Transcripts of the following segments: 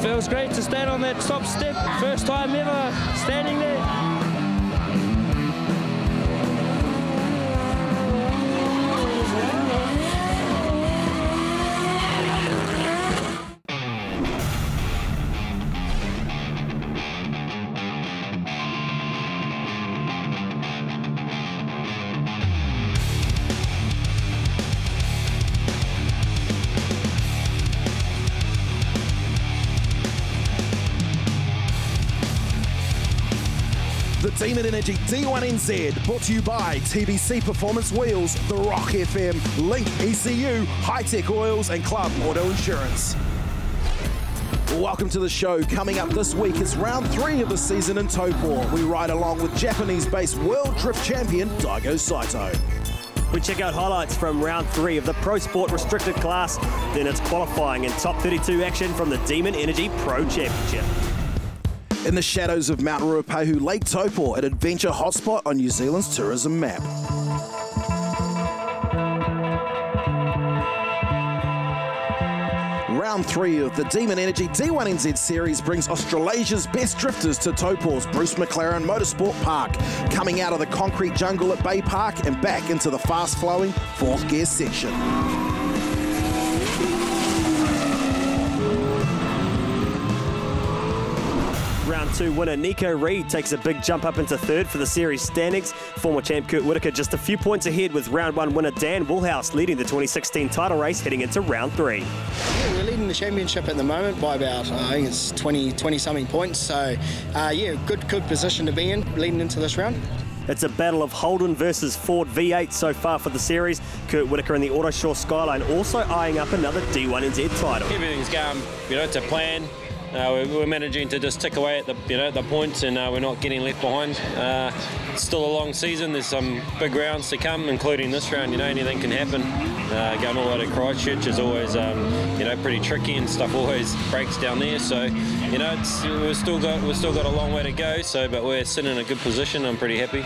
Feels great to stand on that top step. First time ever standing there. The D1NZ D1NZ, brought to you by TBC Performance Wheels, The Rock FM, Link ECU, High Tech Oils and Club Auto Insurance. Welcome to the show. Coming up this week is round 3 of the season in Taupo. We ride along with Japanese-based World Drift Champion Daigo Saito. We check out highlights from round 3 of the Pro Sport Restricted class, then it's qualifying and top 32 action from the D1NZ Pro Championship. In the shadows of Mount Ruapehu, Lake Taupo, an adventure hotspot on New Zealand's tourism map. Round 3 of the D1NZ D1NZ series brings Australasia's best drifters to Taupo's Bruce Mclaren Motorsport Park, coming out of the concrete jungle at Bay Park and back into the fast-flowing 4th gear section. Round 2 winner Nico Reid takes a big jump up into 3rd for the series standings. Former champ Kurt Whitaker just a few points ahead, with round 1 winner Dan Woolhouse leading the 2016 title race heading into round 3. Yeah, we're leading the championship at the moment by about, I think it's 20-something points. So, yeah, good position to be in leading into this round. It's a battle of Holden versus Ford V8 so far for the series. Kurt Whitaker in the Autoshore Skyline also eyeing up another D1NZ title. Everything's going, to plan. We're managing to just tick away at the points, and we're not getting left behind. It's still a long season. There's some big rounds to come, including this round. Anything can happen. Going all the way to Christchurch is always, pretty tricky, and stuff always breaks down there. So, we've still got a long way to go. So, but we're sitting in a good position. I'm pretty happy.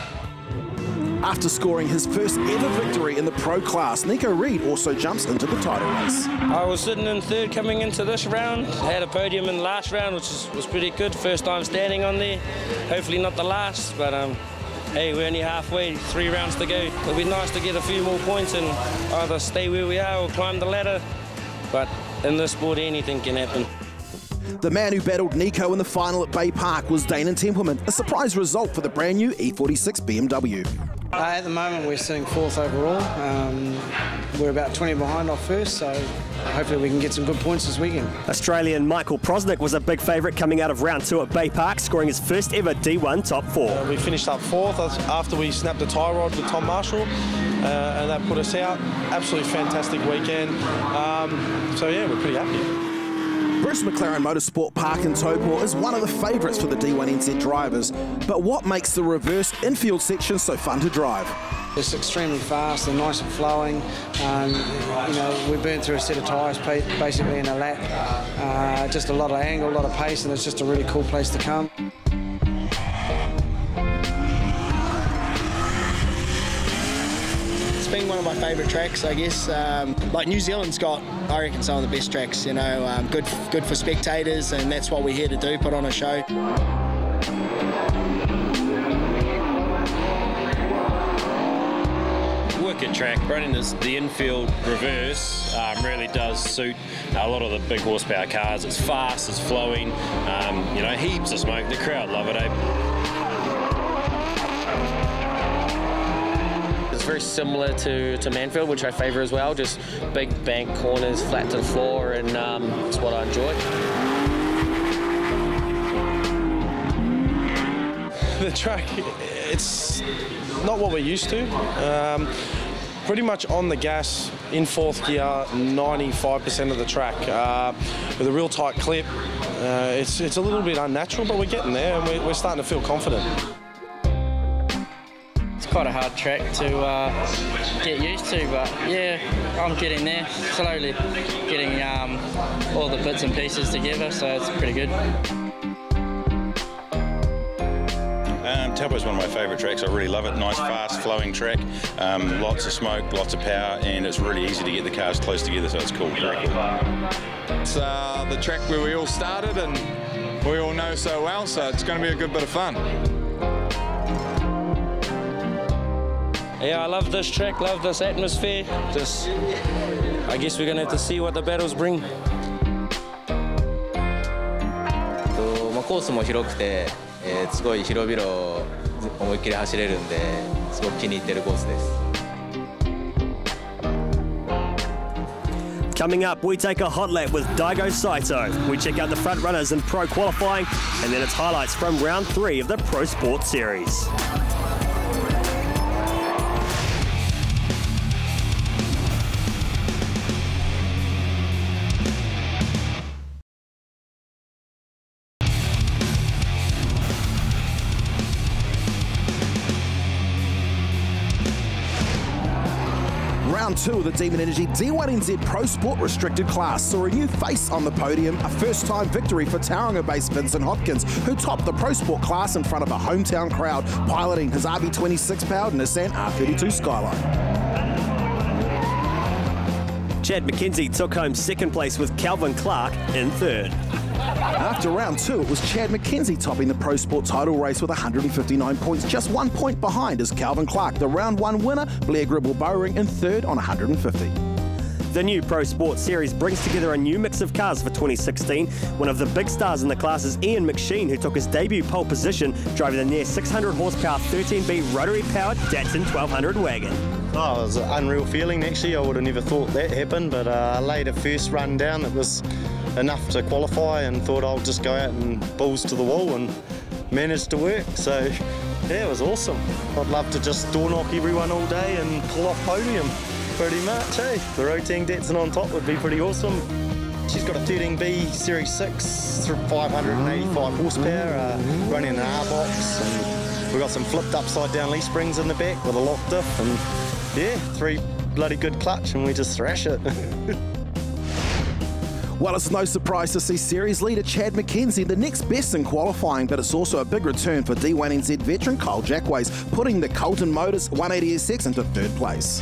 After scoring his first ever victory in the pro class, Nico Reid also jumps into the title race. I was sitting in 3rd coming into this round. Had a podium in the last round, which was pretty good. First time standing on there. Hopefully not the last, but hey, we're only halfway, 3 rounds to go. It'll be nice to get a few more points and either stay where we are or climb the ladder. But in this sport, anything can happen. The man who battled Nico in the final at Bay Park was Dane and Templeman, a surprise result for the brand new E46 BMW. At the moment we're sitting 4th overall. We're about 20 behind off first, so hopefully we can get some good points this weekend. Australian Michael Prosnick was a big favourite coming out of round 2 at Bay Park, scoring his first ever D1 top 4. We finished up 4th after we snapped the tie rod with Tom Marshall, and that put us out. Absolutely fantastic weekend. So yeah, we're pretty happy. Bruce Mclaren Motorsport Park in Taupo is one of the favourites for the D1NZ drivers. But what makes the reverse infield section so fun to drive? It's extremely fast and nice and flowing. We burn through a set of tyres basically in a lap. Just a lot of angle, a lot of pace, and it's just a really cool place to come. It's been one of my favourite tracks, I guess. Like New Zealand's got, I reckon, some of the best tracks. Good for spectators, and that's what we're here to do, put on a show. Wicked track. Running the infield reverse really does suit a lot of the big horsepower cars. It's fast, it's flowing, heaps of smoke. The crowd love it, It's very similar to Manfield, which I favour as well. Just big bank corners, flat to the floor, and it's what I enjoy. The track, it's not what we're used to. Pretty much on the gas in 4th gear 95% of the track with a real tight clip. It's a little bit unnatural, but we're getting there, and we're starting to feel confident. It's quite a hard track to get used to, but yeah, I'm getting there slowly, getting all the bits and pieces together, so it's pretty good. Taupo is one of my favourite tracks. I really love it. Nice, fast, flowing track. Lots of smoke, lots of power, and it's really easy to get the cars close together, so it's cool. Very cool. It's the track where we all started and we all know so well, so it's going to be a good bit of fun. Yeah, I love this track, love this atmosphere. Just, I guess we're going to have to see what the battles bring. コースも広くて、すごい広々思いっきり走れるんで、すごく気に入ってるコースです。 Coming up, we take a hot lap with Daigo Saito. We check out the front runners in pro qualifying, and then it's highlights from round 3 of the Pro Sport Series. Round 2 of the D1NZ D1NZ Pro Sport restricted class saw a new face on the podium, a first-time victory for Tauranga-based Vincent Hopkins, who topped the Pro Sport class in front of a hometown crowd, piloting his RB26-powered Nissan R32 Skyline. Chad McKenzie took home second place with Calvin Clark in third. After round 2, it was Chad McKenzie topping the Pro Sport title race with 159 points, just 1 point behind is Calvin Clark, the round 1 winner, Blair Gribble-Bowring in third on 150. The new Pro Sport Series brings together a new mix of cars for 2016. One of the big stars in the class is Ian McSheen, who took his debut pole position, driving the near 600 horsepower 13B rotary-powered Datsun 1200 wagon. Oh, it was an unreal feeling actually. I would have never thought that happened, but I laid a first run down. It was enough to qualify and thought I'll just go out and balls to the wall and managed to work. So yeah, it was awesome. I'd love to just door knock everyone all day and pull off podium pretty much, eh? The Rotang Datsun on top would be pretty awesome. She's got a 13B Series 6, 585 horsepower, running an R-box, and we've got some flipped upside down leaf springs in the back with a lock diff, and yeah, 3 bloody good clutch, and we just thrash it. Well, it's no surprise to see series leader Chad McKenzie the next best in qualifying, but it's also a big return for D1NZ veteran Kyle Jackways, putting the Colton Motors 180SX into third place.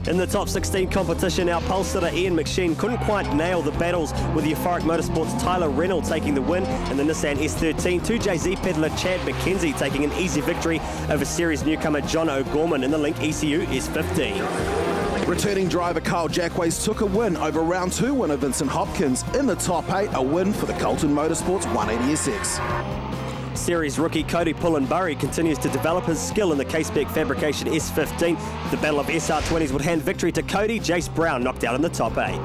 In the top 16 competition, our pole sitter Ian McSheen couldn't quite nail the battles, with the Euphoric Motorsport's Tyler Reynolds taking the win, and the Nissan S13 2JZ peddler Chad McKenzie taking an easy victory over series newcomer John O'Gorman in the Link ECU S15. Returning driver Kyle Jackways took a win over round 2 winner Vincent Hopkins. In the top 8, a win for the Colton Motorsports 180SX. Series rookie Cody Pullenbury continues to develop his skill in the K-Spec Fabrication S15. The battle of SR20s would hand victory to Cody. Jace Brown knocked out in the top 8.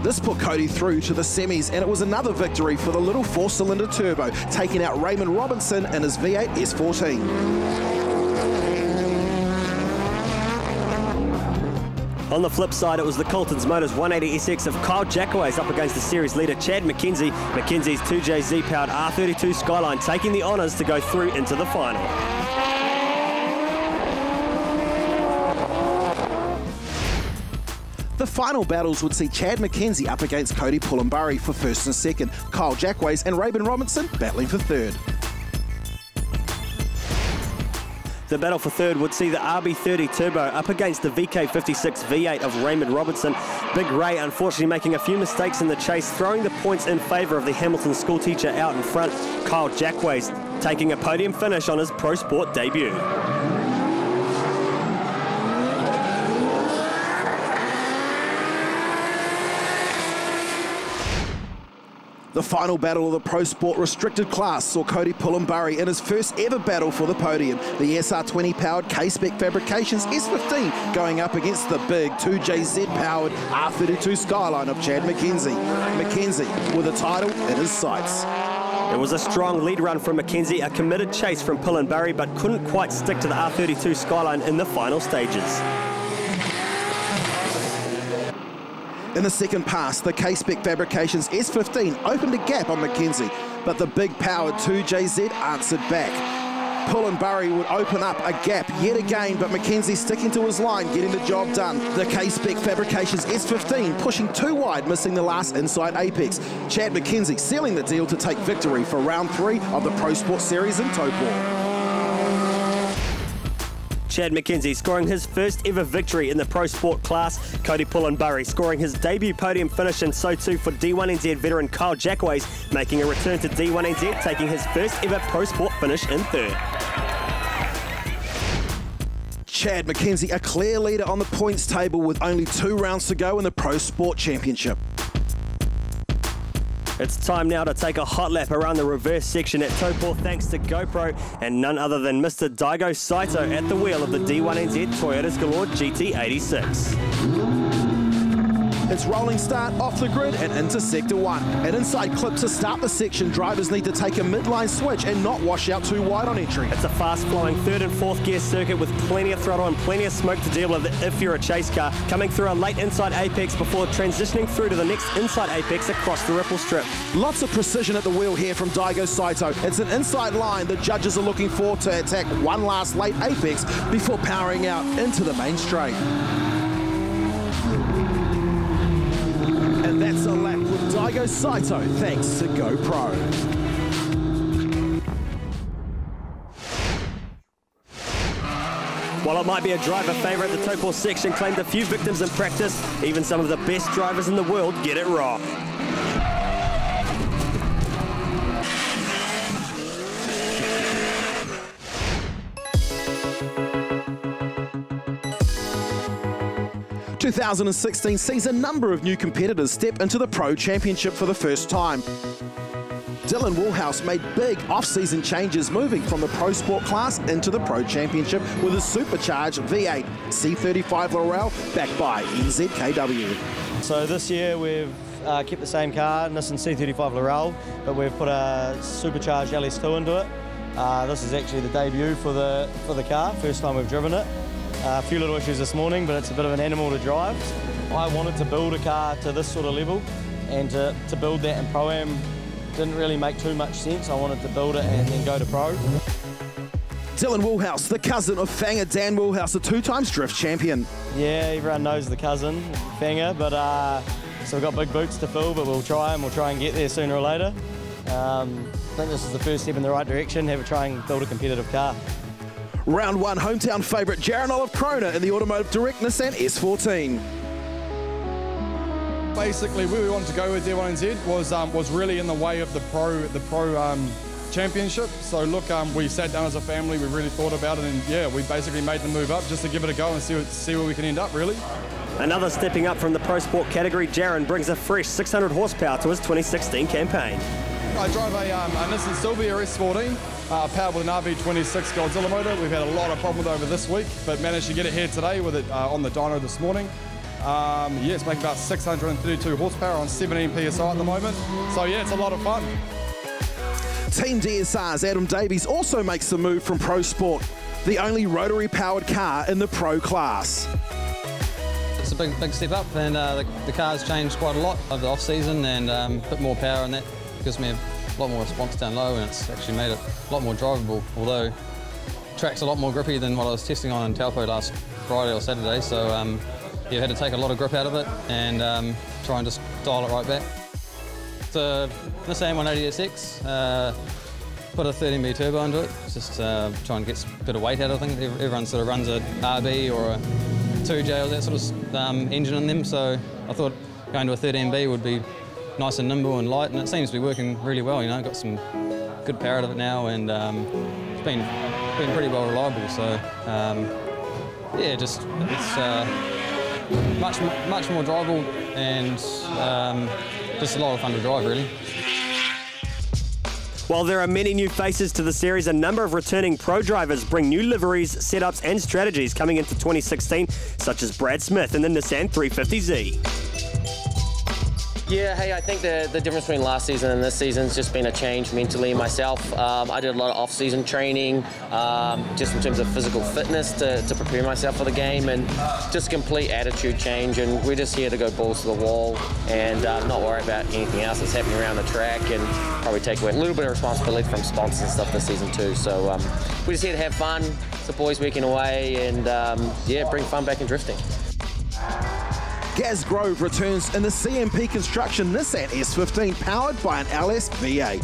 This put Cody through to the semis, and it was another victory for the little 4-cylinder turbo, taking out Raymond Robinson in his V8 S14. On the flip side, it was the Colton's Motors 180SX of Kyle Jackways up against the series leader Chad McKenzie. McKenzie's 2JZ powered R32 Skyline taking the honours to go through into the final. The final battles would see Chad McKenzie up against Cody Pullenbury for first and second, Kyle Jackways and Raymond Robinson battling for third. The battle for third would see the RB30 Turbo up against the VK56 V8 of Raymond Robinson. Big Ray unfortunately making a few mistakes in the chase, throwing the points in favour of the Hamilton schoolteacher out in front. Kyle Jackways taking a podium finish on his Pro Sport debut. The final battle of the Pro Sport restricted class saw Cody Pullenbury in his first ever battle for the podium. The SR20 powered K-Spec Fabrications S15 going up against the big 2JZ powered R32 Skyline of Chad McKenzie. McKenzie with a title in his sights. It was a strong lead run from McKenzie, a committed chase from Pullenbury, but couldn't quite stick to the R32 Skyline in the final stages. In the second pass, the K-Spec Fabrications S15 opened a gap on McKenzie, but the big powered 2JZ answered back. Pullenbury would open up a gap yet again, but McKenzie sticking to his line, getting the job done. The K-Spec Fabrications S15 pushing too wide, missing the last inside apex. Chad McKenzie sealing the deal to take victory for round 3 of the Pro Sport Series in Taupo. Chad McKenzie scoring his first ever victory in the Pro Sport class. Cody Pullenbury scoring his debut podium finish, and so too for D1NZ veteran Kyle Jackaways, making a return to D1NZ, taking his first ever Pro Sport finish in third. Chad McKenzie, a clear leader on the points table with only 2 rounds to go in the Pro Sport Championship. It's time now to take a hot lap around the reverse section at Taupo thanks to GoPro and none other than Mr. Daigo Saito at the wheel of the D1NZ Toyota's Galore GT86. It's rolling start off the grid and into Sector 1. An inside clip to start the section. Drivers need to take a midline switch and not wash out too wide on entry. It's a fast-flowing 3rd and 4th gear circuit with plenty of throttle and plenty of smoke to deal with if you're a chase car. Coming through a late inside apex before transitioning through to the next inside apex across the ripple strip. Lots of precision at the wheel here from Daigo Saito. It's an inside line the judges are looking for to attack one last late apex before powering out into the main straight. And that's a lap with Daigo Saito, thanks to GoPro. While it might be a driver favourite, the Taupo section claimed a few victims in practice. Even some of the best drivers in the world get it wrong. The 2016 sees a number of new competitors step into the Pro Championship for the first time. Dylan Woolhouse made big off-season changes, moving from the Pro Sport class into the Pro Championship with a supercharged V8 C35 Laurel backed by NZKW. So this year we've kept the same car, Nissan C35 Laurel, but we've put a supercharged LS2 into it. This is actually the debut for the car, first time we've driven it. A few little issues this morning, but it's a bit of an animal to drive. I wanted to build a car to this sort of level, and to build that in Pro-Am didn't really make too much sense. I wanted to build it and then go to Pro. Dylan Woolhouse, the cousin of Fanger Dan Woolhouse, a 2-time drift champion. Yeah, everyone knows the cousin, Fanger, but so we've got big boots to fill, but we'll try and get there sooner or later. I think this is the first step in the right direction, try and build a competitive car. Round 1 hometown favourite Jaron Olive Kroner in the Automotive Direct Nissan S14. Basically, where we wanted to go with D1NZ was really in the way of the pro championship. So look, we sat down as a family, we really thought about it, and yeah, we basically made the move up just to give it a go and see where we can end up, really. Another stepping up from the Pro Sport category, Jaron brings a fresh 600 horsepower to his 2016 campaign. I drive a Nissan Sylvia S14. Powered with an RB26 Godzilla motor. We've had a lot of problems over this week, but managed to get it here today with it on the dyno this morning. Yeah, it's making about 632 horsepower on 17 PSI at the moment. So yeah, it's a lot of fun. Team DSR's Adam Davies also makes the move from Pro Sport, the only rotary-powered car in the Pro class. It's a big step up, and the car's changed quite a lot over the off-season, and a bit more power, and that gives me a lot more response down low, and it's actually made it a lot more drivable, although the track's a lot more grippy than what I was testing on in Taupo last Friday or Saturday, so yeah, had to take a lot of grip out of it and try and just dial it right back. It's a Nissan 180SX, put a 13B turbo into it, just try and get a bit of weight out of it. I think everyone sort of runs a RB or a 2J or that sort of engine in them, so I thought going to a 13B would be nice and nimble and light, and it seems to be working really well. You know, got some good power out of it now, and it's been pretty well reliable. So yeah, just it's much more drivable and just a lot of fun to drive, really. While there are many new faces to the series, a number of returning pro drivers bring new liveries, setups and strategies coming into 2016, such as Brad Smith in the Nissan 350Z. Yeah, hey, I think the difference between last season and this season has just been a change mentally myself. I did a lot of off-season training, just in terms of physical fitness to prepare myself for the game, and just complete attitude change. And we're just here to go balls to the wall and not worry about anything else that's happening around the track, and probably take away a little bit of responsibility from sponsors and stuff this season too. So we're just here to have fun. It's the boys weekend away, and yeah, bring fun back in drifting. Gaz Grove returns in the CMP Construction Nissan S15 powered by an LS V8.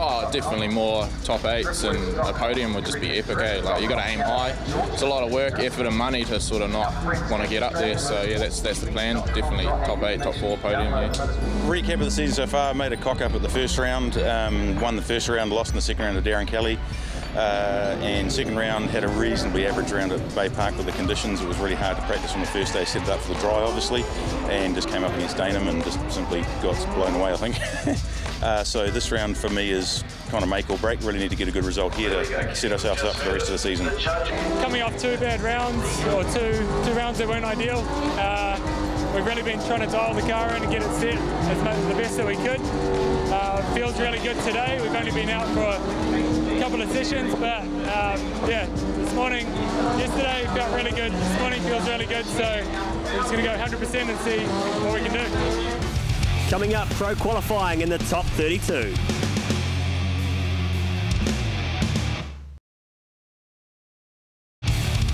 Oh, definitely more top 8s, and a podium would just be epic, eh? Like, you got to aim high. It's a lot of work, effort and money to sort of not want to get up there, so yeah, that's the plan. Definitely top 8, top 4 podium, yeah. Recap of the season so far, made a cock up at the first round, won the first round, lost in the second round to Darren Kelly. And second round had a reasonably average round at Bay Park with the conditions. It was really hard to practice on the first day, set it up for the dry obviously, and just came up against Daneham and just simply got blown away, I think. So this round for me is kind of make or break. Really need to get a good result here to set ourselves up for the rest of the season. Coming off 2 bad rounds, or two rounds that weren't ideal, we've really been trying to dial the car in and get it set the best that we could. Feels really good today. We've only been out for a couple of sessions, but yeah, yesterday felt really good. This morning feels really good, so we're just going to go 100% and see what we can do. Coming up, pro qualifying in the top 32.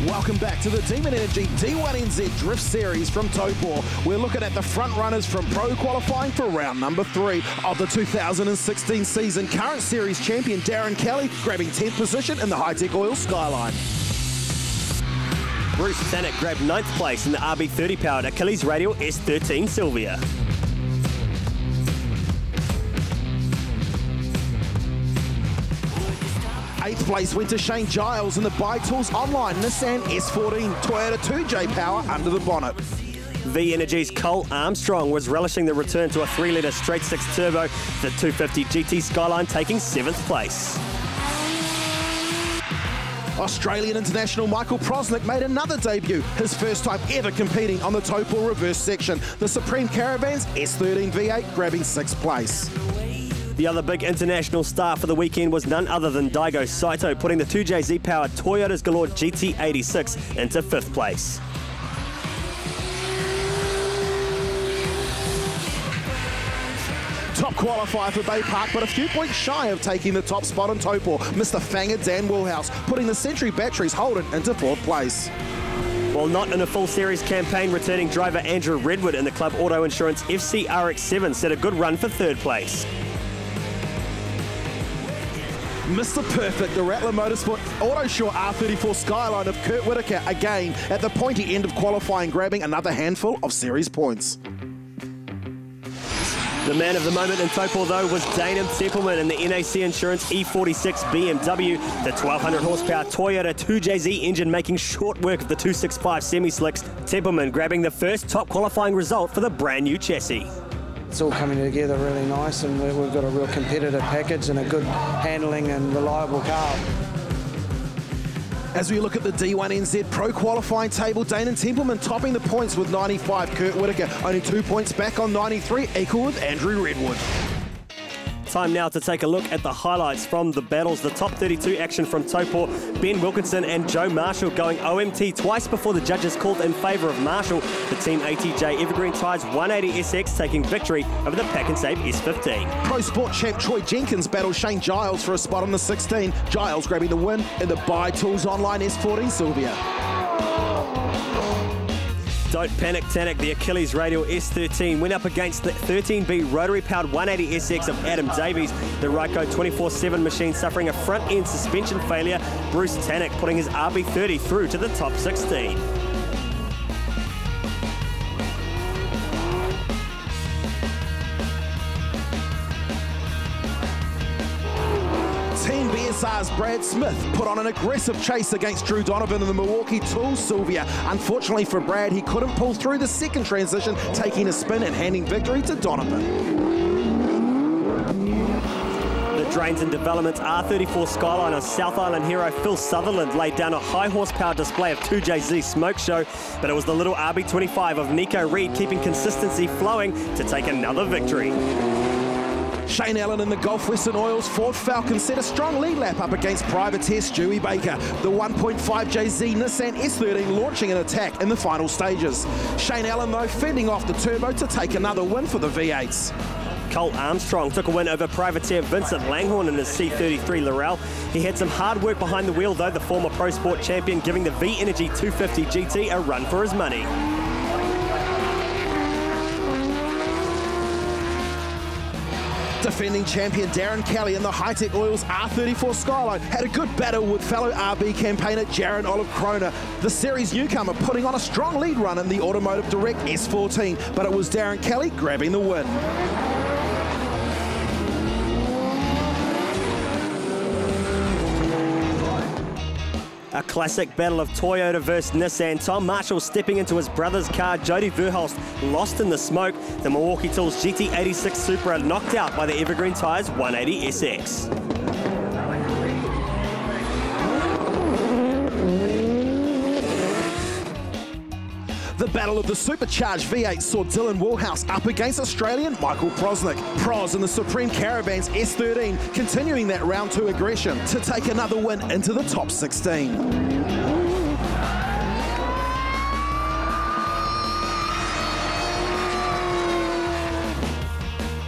Welcome back to the D1NZ D1NZ Drift Series from Taupo. We're looking at the front runners from pro qualifying for round number 3 of the 2016 season. Current series champion Darren Kelly grabbing 10th position in the High-Tech Oil Skyline. Bruce Tannock grabbed 9th place in the RB30 powered Achilles Radial S13 Sylvia. Eighth place went to Shane Giles in the Buy Tools Online Nissan S14 Toyota 2J Power under the bonnet. V Energy's Cole Armstrong was relishing the return to a 3-litre straight 6 turbo, the 250 GT Skyline taking 7th place. Australian international Michael Prosnick made another debut, his first time ever competing on the Taupo reverse section. The Supreme Caravan's S13 V8 grabbing 6th place. The other big international star for the weekend was none other than Daigo Saito, putting the 2JZ-powered Toyota's Galore GT86 into 5th place. Top qualifier for Bay Park, but a few points shy of taking the top spot on Taupo, Mr. Fanger Dan Woolhouse, putting the Century Batteries Holden into 4th place. While not in a full series campaign, returning driver Andrew Redwood in the Club Auto Insurance FC RX7 set a good run for 3rd place. Mr. Perfect, the Rattler Motorsport Autoshore R34 Skyline of Kurt Whitaker again at the pointy end of qualifying, grabbing another handful of series points. The man of the moment in Taupo, though, was Daneham Templeman in the NAC Insurance E46 BMW, the 1200 horsepower Toyota 2JZ engine making short work of the 265 semi-slicks. Templeman grabbing the first top qualifying result for the brand new chassis. It's all coming together really nice, and we've got a real competitive package and a good handling and reliable car. As we look at the D1NZ Pro qualifying table, Daneham Templeman topping the points with 95, Kurt Whitaker only 2 points back on 93, equal with Andrew Redwood. Time now to take a look at the highlights from the battles. The top 32 action from Taupo, Ben Wilkinson and Joe Marshall going OMT twice before the judges called in favour of Marshall. The Team ATJ Evergreen Tides 180SX taking victory over the Pack and Save S15. Pro Sport champ Troy Jenkins battles Shane Giles for a spot on the 16. Giles grabbing the win in the Buy Tools Online S14 Sylvia. Don't Panic Tannock, the Achilles Radial S13 went up against the 13B rotary-powered 180SX of Adam Davies. The Ryco 24/7 machine suffering a front-end suspension failure. Bruce Tannock putting his RB30 through to the top 16. Team BSR's Brad Smith put on an aggressive chase against Drew Donovan in the Milwaukee Tools Sylvia. Unfortunately for Brad, he couldn't pull through the second transition, taking a spin and handing victory to Donovan. The Drains and Developments R34 Skyline on South Island hero Phil Sutherland laid down a high horsepower display of 2JZ Smoke Show, but it was the little RB25 of Nico Reed keeping consistency flowing to take another victory. Shane Allen in the Gulf Western Oils Ford Falcon set a strong lead lap up against privateer Stewie Baker. The 1.5JZ Nissan S13 launching an attack in the final stages. Shane Allen, though, fending off the turbo to take another win for the V8s. Cole Armstrong took a win over privateer Vincent Langhorne in his C33 Laurel. He had some hard work behind the wheel, though, the former Pro Sport champion giving the V Energy 250 GT a run for his money. Defending champion Darren Kelly in the High-Tech Oils R34 Skyline had a good battle with fellow RB campaigner Jaron Olive Kroner. The series newcomer putting on a strong lead run in the Automotive Direct S14, but it was Darren Kelly grabbing the win. A classic battle of Toyota versus Nissan. Tom Marshall stepping into his brother's car. Jody Verhulst lost in the smoke. The Milwaukee Tools GT86 Supra knocked out by the Evergreen Tyres 180 SX. The battle of the supercharged V8 saw Dylan Woolhouse up against Australian Michael Prosnick. Pros in the Supreme Caravan's S13 continuing that round 2 aggression to take another win into the top 16.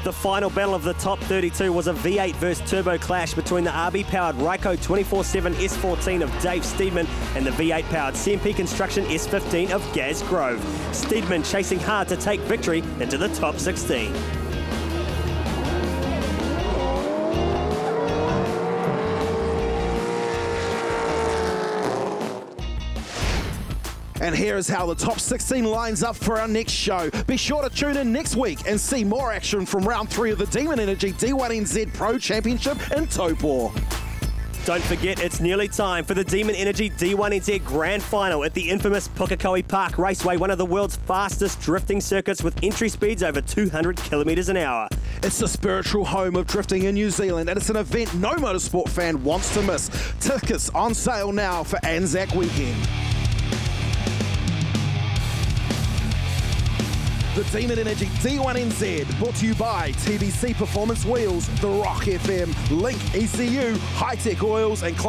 The final battle of the top 32 was a V8 versus turbo clash between the RB-powered Ryco 24/7 S14 of Dave Steedman and the V8-powered CMP Construction S15 of Gaz Grove. Steedman chasing hard to take victory into the top 16. And here is how the top 16 lines up for our next show. Be sure to tune in next week and see more action from round 3 of the Demon Energy D1NZ Pro Championship in Taupo. Don't forget, it's nearly time for the Demon Energy D1NZ Grand Final at the infamous Pukekohe Park Raceway, one of the world's fastest drifting circuits with entry speeds over 200 kilometres an hour. It's the spiritual home of drifting in New Zealand, and it's an event no motorsport fan wants to miss. Tickets on sale now for Anzac Weekend. The Demon Energy D1NZ, brought to you by TBC Performance Wheels, The Rock FM, Link ECU, High-Tech Oils and